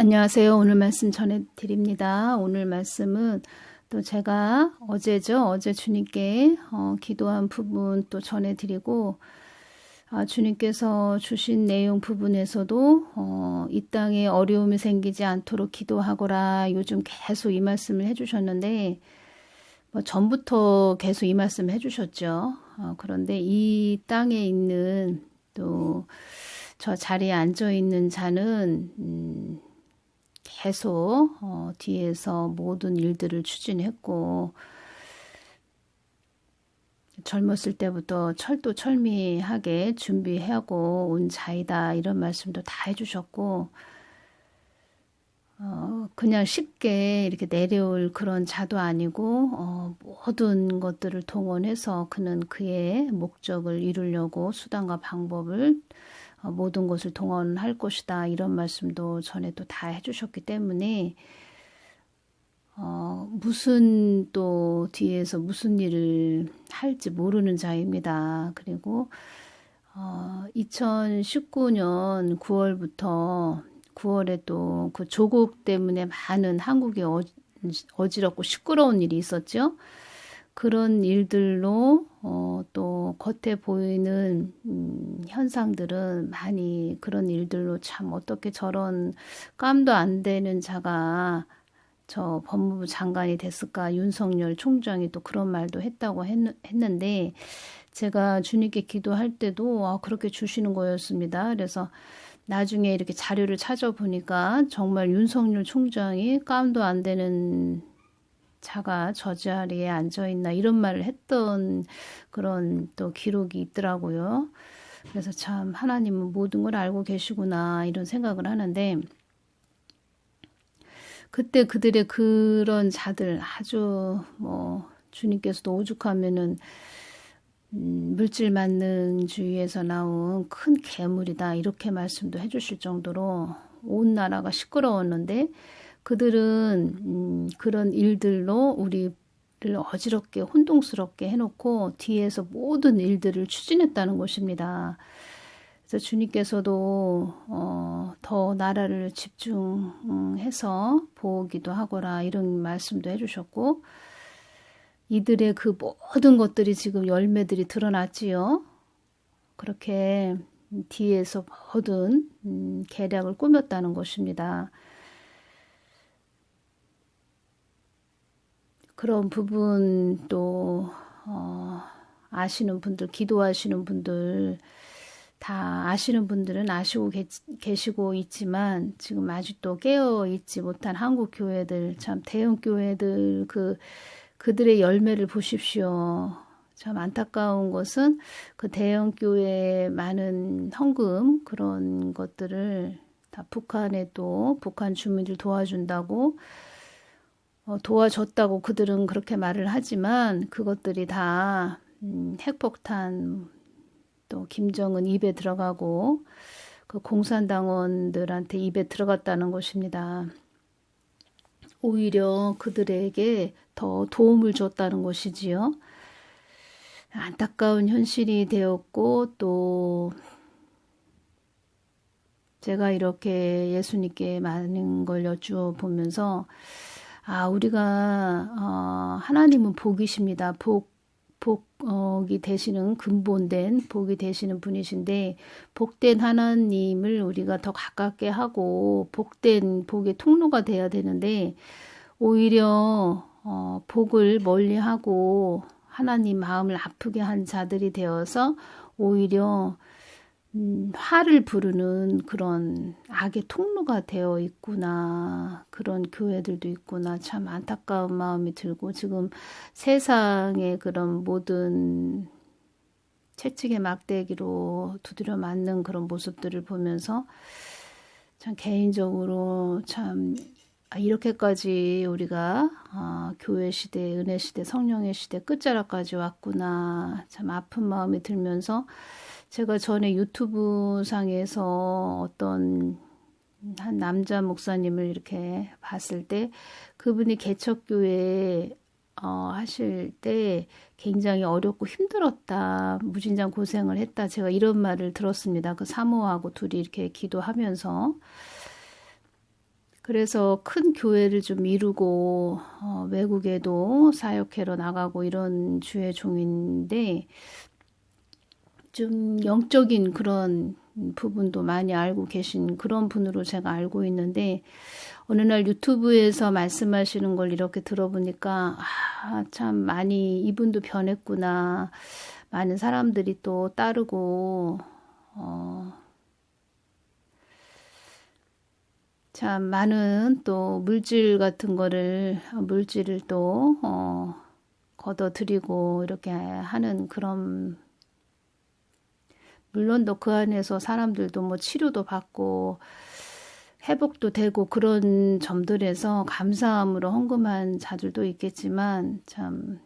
안녕하세요. 오늘 말씀 전해드립니다. 오늘 말씀은 또 제가 어제 주님께 기도한 부분 또 전해드리고, 주님께서 주신 내용 부분에서도 이 땅에 어려움이 생기지 않도록 기도하거라, 요즘 계속 이 말씀을 해주셨는데, 전부터 계속 이 말씀을 해주셨죠. 그런데 이 땅에 있는 또 저 자리에 앉아 있는 자는 계속 뒤에서 모든 일들을 추진했고, 젊었을 때부터 철두철미하게 준비하고 온 자이다, 이런 말씀도 다 해주셨고, 그냥 쉽게 이렇게 내려올 그런 자도 아니고, 모든 것들을 동원해서 그는 그의 목적을 이루려고 수단과 방법을 모든 것을 동원할 것이다, 이런 말씀도 전에 또 다 해주셨기 때문에 무슨 또 뒤에서 무슨 일을 할지 모르는 자입니다. 그리고 2019년 9월부터 9월에 또 그 조국 때문에 많은 한국이 어지럽고 시끄러운 일이 있었죠. 그런 일들로 또 겉에 보이는 현상들은 많이 그런 일들로 참 어떻게 저런 깜도 안 되는 자가 저 법무부 장관이 됐을까, 윤석열 총장이 또 그런 말도 했다고 했는데, 제가 주님께 기도할 때도 그렇게 주시는 거였습니다. 그래서 나중에 이렇게 자료를 찾아보니까 정말 윤석열 총장이 깜도 안 되는 자가 저 자리에 앉아있나, 이런 말을 했던 그런 또 기록이 있더라고요. 그래서 참 하나님은 모든 걸 알고 계시구나, 이런 생각을 하는데, 그때 그들의 그런 자들, 아주 주님께서도 오죽하면은 물질 만능주의에서 나온 큰 괴물이다, 이렇게 말씀도 해주실 정도로 온 나라가 시끄러웠는데, 그들은 그런 일들로 우리를 어지럽게 혼동스럽게 해놓고 뒤에서 모든 일들을 추진했다는 것입니다. 그래서 주님께서도 더 나라를 집중해서 보기도 하거라, 이런 말씀도 해주셨고, 이들의 그 모든 것들이 지금 열매들이 드러났지요. 그렇게 뒤에서 모든 계략을 꾸몄다는 것입니다. 그런 부분 또 아시는 분들, 기도하시는 분들, 다 아시는 분들은 아시고 계시고 있지만, 지금 아직도 깨어 있지 못한 한국 교회들, 참 대형 교회들, 그들의 열매를 보십시오. 참 안타까운 것은 그 대형 교회의 많은 헌금, 그런 것들을 다 북한에 또 북한 주민들 도와준다고 도와줬다고 그들은 그렇게 말을 하지만, 그것들이 다 핵폭탄, 또 김정은 입에 들어가고 그 공산당원들한테 입에 들어갔다는 것입니다. 오히려 그들에게 더 도움을 줬다는 것이지요. 안타까운 현실이 되었고, 또 제가 이렇게 예수님께 많은 걸 여쭈어보면서, 우리가 하나님은 복이십니다. 복이 되시는 근본된 복이 되시는 분이신데, 복된 하나님을 우리가 더 가깝게 하고 복된 복의 통로가 돼야 되는데, 오히려 복을 멀리하고 하나님 마음을 아프게 한 자들이 되어서 오히려 화를 부르는 그런 악의 통로가 되어 있구나, 그런 교회들도 있구나, 참 안타까운 마음이 들고, 지금 세상의 그런 모든 채찍의 막대기로 두드려 맞는 그런 모습들을 보면서 참 개인적으로 참 이렇게까지 우리가 교회 시대, 은혜 시대, 성령의 시대 끝자락까지 왔구나, 참 아픈 마음이 들면서, 제가 전에 유튜브 상에서 어떤 한 남자 목사님을 이렇게 봤을 때, 그분이 개척교회 하실 때 굉장히 어렵고 힘들었다, 무진장 고생을 했다, 제가 이런 말을 들었습니다. 그 사모하고 둘이 이렇게 기도하면서. 그래서 큰 교회를 좀 이루고 외국에도 사역회로 나가고 이런 주의 종인데 좀 영적인 그런 부분도 많이 알고 계신 그런 분으로 제가 알고 있는데 어느 날 유튜브에서 말씀하시는 걸 이렇게 들어보니까 참 많이 이분도 변했구나. 많은 사람들이 또 따르고 참 많은 또 물질을 또 걷어들이고 이렇게 하는 그런 물론 또 그 안에서 사람들도 뭐 치료도 받고 회복도 되고 그런 점들에서 감사함으로 헌금한 자들도 있겠지만 참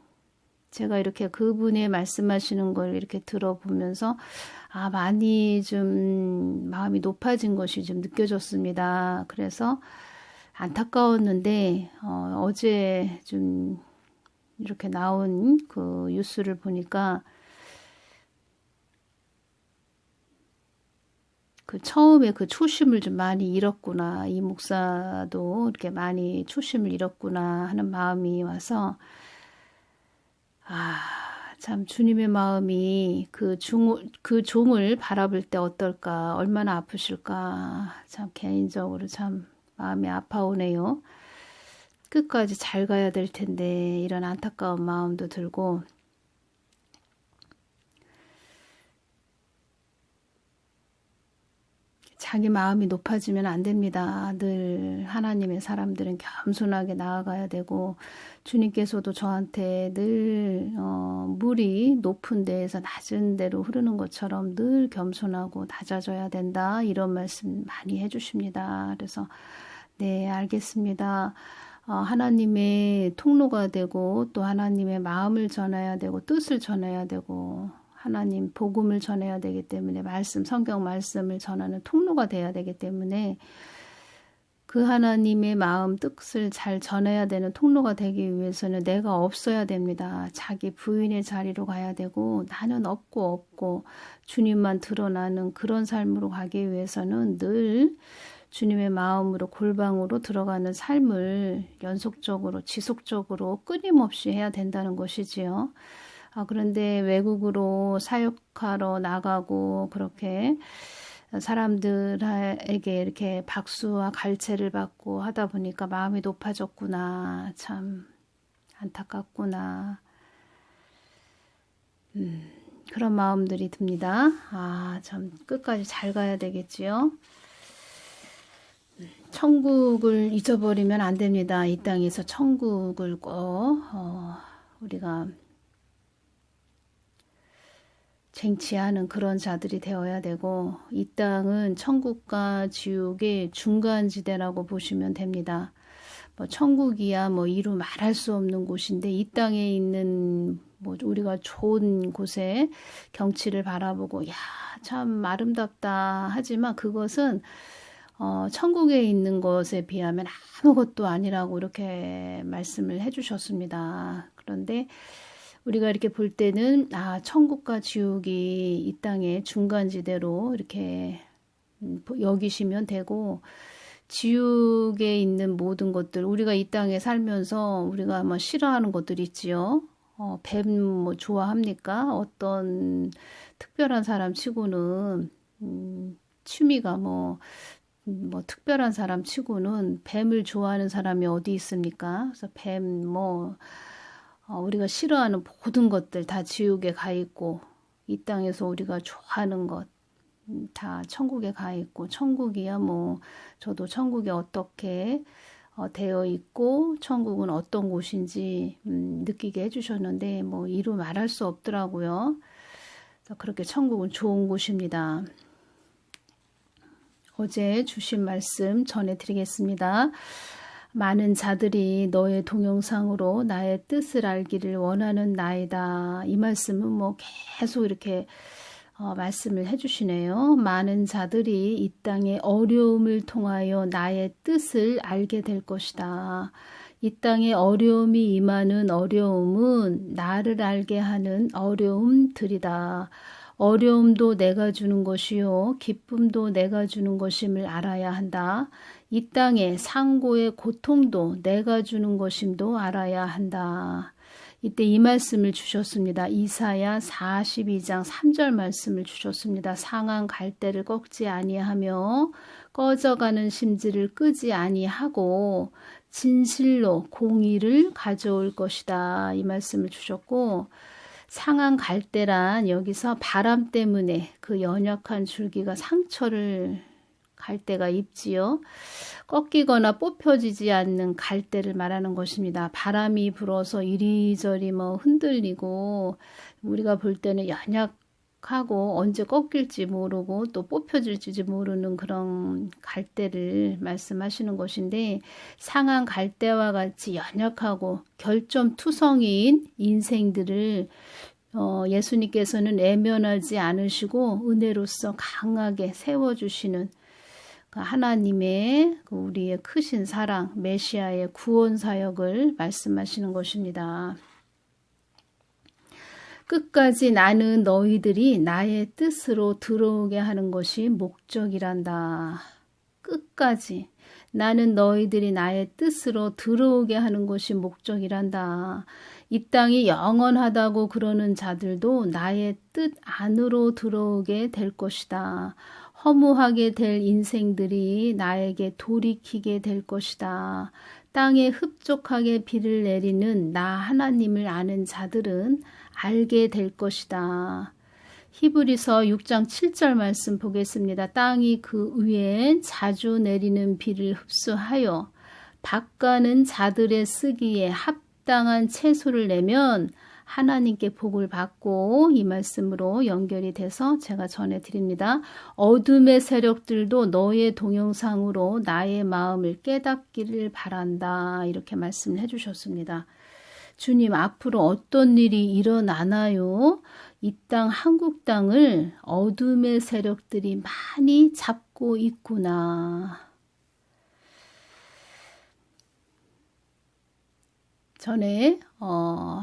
제가 이렇게 그분의 말씀하시는 걸 이렇게 들어보면서 많이 좀 마음이 높아진 것이 좀 느껴졌습니다. 그래서 안타까웠는데 어제 좀 이렇게 나온 그 뉴스를 보니까 처음에 그 초심을 좀 많이 잃었구나. 이 목사도 이렇게 많이 초심을 잃었구나 하는 마음이 와서 참 주님의 마음이 그 종을 바라볼 때 어떨까, 얼마나 아프실까, 참 개인적으로 참 마음이 아파오네요. 끝까지 잘 가야 될 텐데 이런 안타까운 마음도 들고 자기 마음이 높아지면 안 됩니다. 늘 하나님의 사람들은 겸손하게 나아가야 되고 주님께서도 저한테 늘 물이 높은 데에서 낮은 데로 흐르는 것처럼 늘 겸손하고 낮아져야 된다. 이런 말씀 많이 해주십니다. 그래서 네, 알겠습니다. 하나님의 통로가 되고 또 하나님의 마음을 전해야 되고 뜻을 전해야 되고 하나님 복음을 전해야 되기 때문에 성경 말씀을 전하는 통로가 돼야 되기 때문에 그 하나님의 마음 뜻을 잘 전해야 되는 통로가 되기 위해서는 내가 없어야 됩니다. 자기 부인의 자리로 가야 되고 나는 없고 주님만 드러나는 그런 삶으로 가기 위해서는 늘 주님의 마음으로 골방으로 들어가는 삶을 연속적으로 지속적으로 끊임없이 해야 된다는 것이지요. 그런데 외국으로 사역하러 나가고 그렇게 사람들에게 이렇게 박수와 갈채를 받고 하다 보니까 마음이 높아졌구나. 참 안타깝구나. 그런 마음들이 듭니다. 참 끝까지 잘 가야 되겠지요. 천국을 잊어버리면 안 됩니다. 이 땅에서 천국을 꼭 우리가 쟁취하는 그런 자들이 되어야 되고 이 땅은 천국과 지옥의 중간지대라고 보시면 됩니다. 천국이야 이루 말할 수 없는 곳인데 이 땅에 있는 우리가 좋은 곳에 경치를 바라보고 참 아름답다 하지만 그것은 천국에 있는 것에 비하면 아무것도 아니라고 이렇게 말씀을 해주셨습니다. 그런데 우리가 이렇게 볼 때는 천국과 지옥이 이 땅의 중간지대로 이렇게 여기시면 되고 지옥에 있는 모든 것들 우리가 이 땅에 살면서 우리가 싫어하는 것들 있지요. 뱀 좋아합니까? 어떤 특별한 사람 치고는 취미가 특별한 사람 치고는 뱀을 좋아하는 사람이 어디 있습니까? 그래서 뱀 우리가 싫어하는 모든 것들 다 지옥에 가 있고 이 땅에서 우리가 좋아하는 것 다 천국에 가 있고 천국이야 저도 천국이 어떻게 되어 있고 천국은 어떤 곳인지 느끼게 해주셨는데 이루 말할 수 없더라고요. 그래서 그렇게 천국은 좋은 곳입니다. 어제 주신 말씀 전해드리겠습니다. 많은 자들이 너의 동영상으로 나의 뜻을 알기를 원하는 나이다. 이 말씀은 계속 이렇게 말씀을 해주시네요. 많은 자들이 이 땅의 어려움을 통하여 나의 뜻을 알게 될 것이다. 이 땅에 어려움이 임하는 어려움은 나를 알게 하는 어려움들이다. 어려움도 내가 주는 것이요 기쁨도 내가 주는 것임을 알아야 한다. 이 땅의 상고의 고통도 내가 주는 것임도 알아야 한다. 이때 이 말씀을 주셨습니다. 이사야 42장 3절 말씀을 주셨습니다. 상한 갈대를 꺾지 아니하며 꺼져가는 심지를 끄지 아니하고 진실로 공의를 가져올 것이다. 이 말씀을 주셨고, 상한 갈대란 여기서 바람 때문에 그 연약한 줄기가 상처를 갈대가 입지요. 꺾이거나 뽑혀지지 않는 갈대를 말하는 것입니다. 바람이 불어서 이리저리 흔들리고 우리가 볼 때는 연약하고 언제 꺾일지 모르고 또 뽑혀질지 모르는 그런 갈대를 말씀하시는 것인데, 상한 갈대와 같이 연약하고 결점투성이인 인생들을 예수님께서는 외면하지 않으시고 은혜로서 강하게 세워주시는 하나님의 우리의 크신 사랑, 메시아의 구원 사역을 말씀하시는 것입니다. 끝까지 나는 너희들이 나의 뜻으로 들어오게 하는 것이 목적이란다. 끝까지 나는 너희들이 나의 뜻으로 들어오게 하는 것이 목적이란다. 이 땅이 영원하다고 그러는 자들도 나의 뜻 안으로 들어오게 될 것이다. 허무하게 될 인생들이 나에게 돌이키게 될 것이다. 땅에 흡족하게 비를 내리는 나 하나님을 아는 자들은 알게 될 것이다. 히브리서 6장 7절 말씀 보겠습니다. 땅이 그 위에 자주 내리는 비를 흡수하여 밭가는 자들의 쓰기에 합당한 채소를 내면 하나님께 복을 받고, 이 말씀으로 연결이 돼서 제가 전해드립니다. 어둠의 세력들도 너의 동영상으로 나의 마음을 깨닫기를 바란다. 이렇게 말씀을 해주셨습니다. 주님, 앞으로 어떤 일이 일어나나요? 이 땅, 한국 땅을 어둠의 세력들이 많이 잡고 있구나. 전에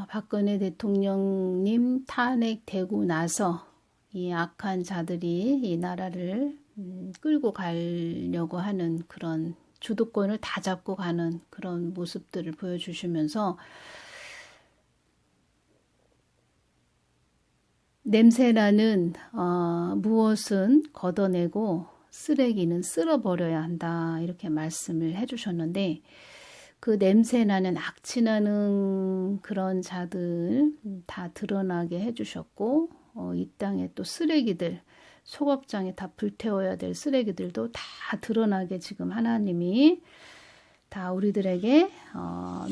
박근혜 대통령님 탄핵되고 나서 이 악한 자들이 이 나라를 끌고 가려고 하는 그런 주도권을 다 잡고 가는 그런 모습들을 보여주시면서 냄새나는 무엇은 걷어내고 쓰레기는 쓸어버려야 한다. 이렇게 말씀을 해주셨는데, 그 냄새나는 악취나는 그런 자들 다 드러나게 해주셨고, 이 땅에 또 쓰레기들, 소각장에 다 불태워야 될 쓰레기들도 다 드러나게 지금 하나님이 다 우리들에게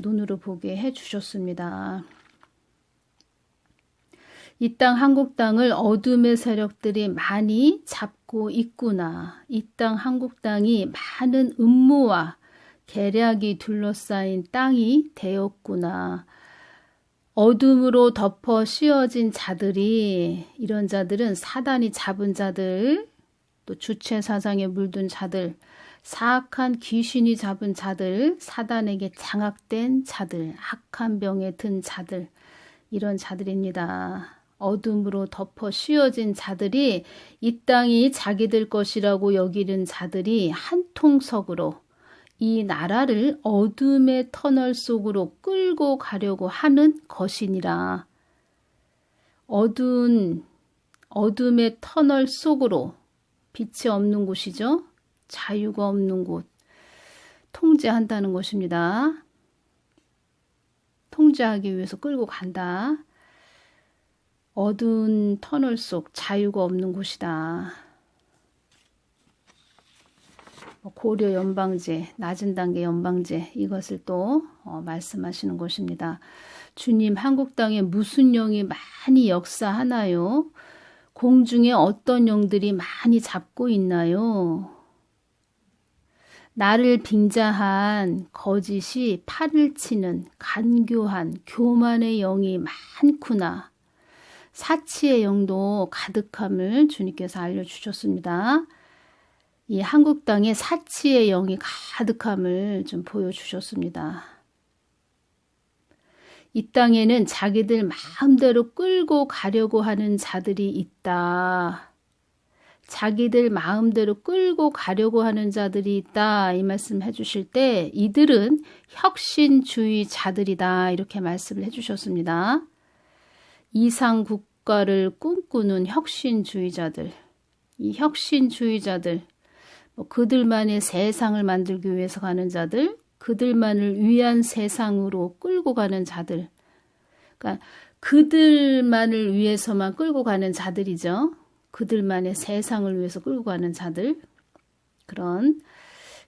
눈으로 보게 해주셨습니다. 이 땅, 한국 땅을 어둠의 세력들이 많이 잡고 있구나. 이 땅, 한국 땅이 많은 음모와 계략이 둘러싸인 땅이 되었구나. 어둠으로 덮어 씌워진 자들이, 이런 자들은 사단이 잡은 자들, 또 주체 사상에 물든 자들, 사악한 귀신이 잡은 자들, 사단에게 장악된 자들, 악한 병에 든 자들, 이런 자들입니다. 어둠으로 덮어 씌워진 자들이, 이 땅이 자기들 것이라고 여기는 자들이 한 통속으로 이 나라를 어둠의 터널 속으로 끌고 가려고 하는 것이니라. 어둠의 터널 속으로, 빛이 없는 곳이죠. 자유가 없는 곳, 통제한다는 것입니다. 통제하기 위해서 끌고 간다. 어두운 터널 속, 자유가 없는 곳이다. 고려 연방제, 낮은 단계 연방제, 이것을 또 말씀하시는 것입니다. 주님, 한국 땅에 무슨 영이 많이 역사하나요? 공중에 어떤 영들이 많이 잡고 있나요? 나를 빙자한 거짓이 팔을 치는 간교한 교만의 영이 많구나. 사치의 영도 가득함을 주님께서 알려주셨습니다. 이 한국 땅에 사치의 영이 가득함을 좀 보여주셨습니다. 이 땅에는 자기들 마음대로 끌고 가려고 하는 자들이 있다. 자기들 마음대로 끌고 가려고 하는 자들이 있다. 이 말씀 해주실 때 이들은 혁신주의자들이다. 이렇게 말씀을 해주셨습니다. 이상 국가를 꿈꾸는 혁신주의자들. 이 혁신주의자들, 그들만의 세상을 만들기 위해서 가는 자들, 그들만을 위한 세상으로 끌고 가는 자들. 그러니까 그들만을 위해서만 끌고 가는 자들이죠. 그들만의 세상을 위해서 끌고 가는 자들. 그런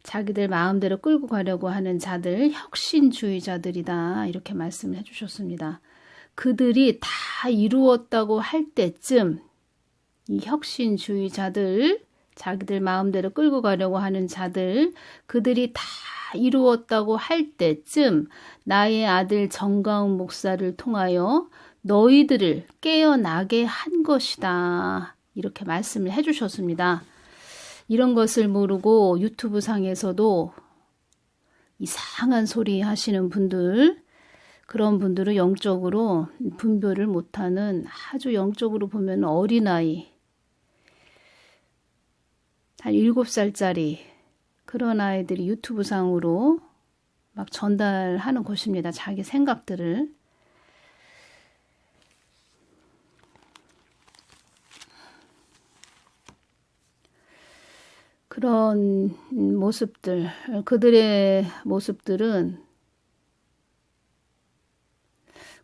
자기들 마음대로 끌고 가려고 하는 자들, 혁신주의자들이다. 이렇게 말씀을 해주셨습니다. 그들이 다 이루었다고 할 때쯤 이 혁신주의자들, 자기들 마음대로 끌고 가려고 하는 자들, 그들이 다 이루었다고 할 때쯤 나의 아들 정가운 목사를 통하여 너희들을 깨어나게 한 것이다. 이렇게 말씀을 해주셨습니다. 이런 것을 모르고 유튜브 상에서도 이상한 소리 하시는 분들, 그런 분들은 영적으로 분별을 못하는, 아주 영적으로 보면 어린아이, 한 7살짜리 그런 아이들이 유튜브 상으로 막 전달하는 것입니다. 자기 생각들을. 그런 모습들, 그들의 모습들은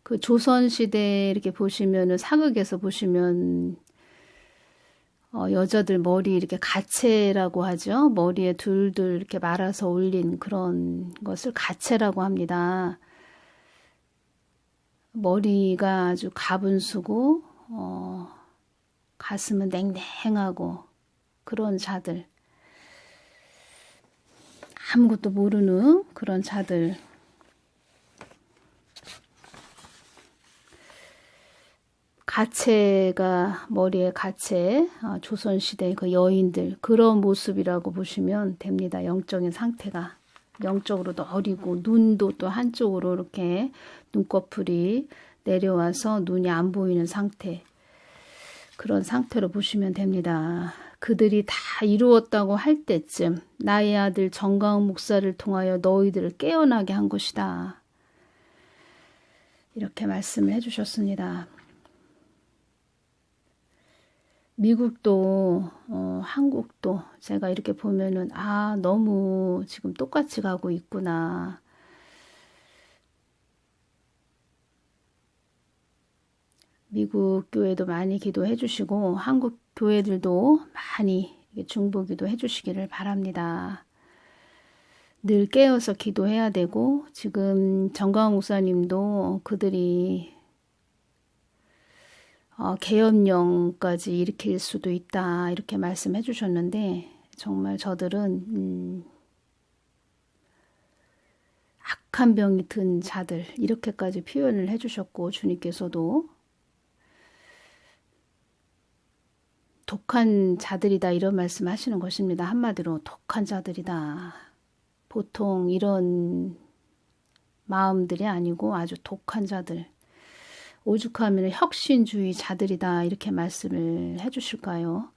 그 조선시대 이렇게 보시면은 사극에서 보시면 여자들 머리 이렇게 가채라고 하죠. 머리에 둘둘 이렇게 말아서 올린 그런 것을 가채라고 합니다. 머리가 아주 가분수고 가슴은 냉랭하고 그런 자들. 아무것도 모르는 그런 자들. 가채가 머리에 가채, 조선시대 그 여인들 그런 모습이라고 보시면 됩니다. 영적인 상태가 영적으로도 어리고 눈도 또 한쪽으로 이렇게 눈꺼풀이 내려와서 눈이 안 보이는 상태, 그런 상태로 보시면 됩니다. 그들이 다 이루었다고 할 때쯤 나의 아들 정가운 목사를 통하여 너희들을 깨어나게 한 것이다. 이렇게 말씀을 해주셨습니다. 미국도 한국도 제가 이렇게 보면은 너무 지금 똑같이 가고 있구나. 미국 교회도 많이 기도해 주시고 한국 교회들도 많이 중보기도 해 주시기를 바랍니다. 늘 깨어서 기도해야 되고, 지금 정가은 목사님도 그들이 계엄령까지 일으킬 수도 있다 이렇게 말씀해 주셨는데, 정말 저들은 악한 병이 든 자들 이렇게까지 표현을 해 주셨고, 주님께서도 독한 자들이다 이런 말씀 하시는 것입니다. 한마디로 독한 자들이다. 보통 이런 마음들이 아니고 아주 독한 자들, 오죽하면 혁신주의자들이다 이렇게 말씀을 해주실까요?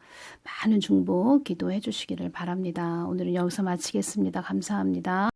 많은 중보 기도해 주시기를 바랍니다. 오늘은 여기서 마치겠습니다. 감사합니다.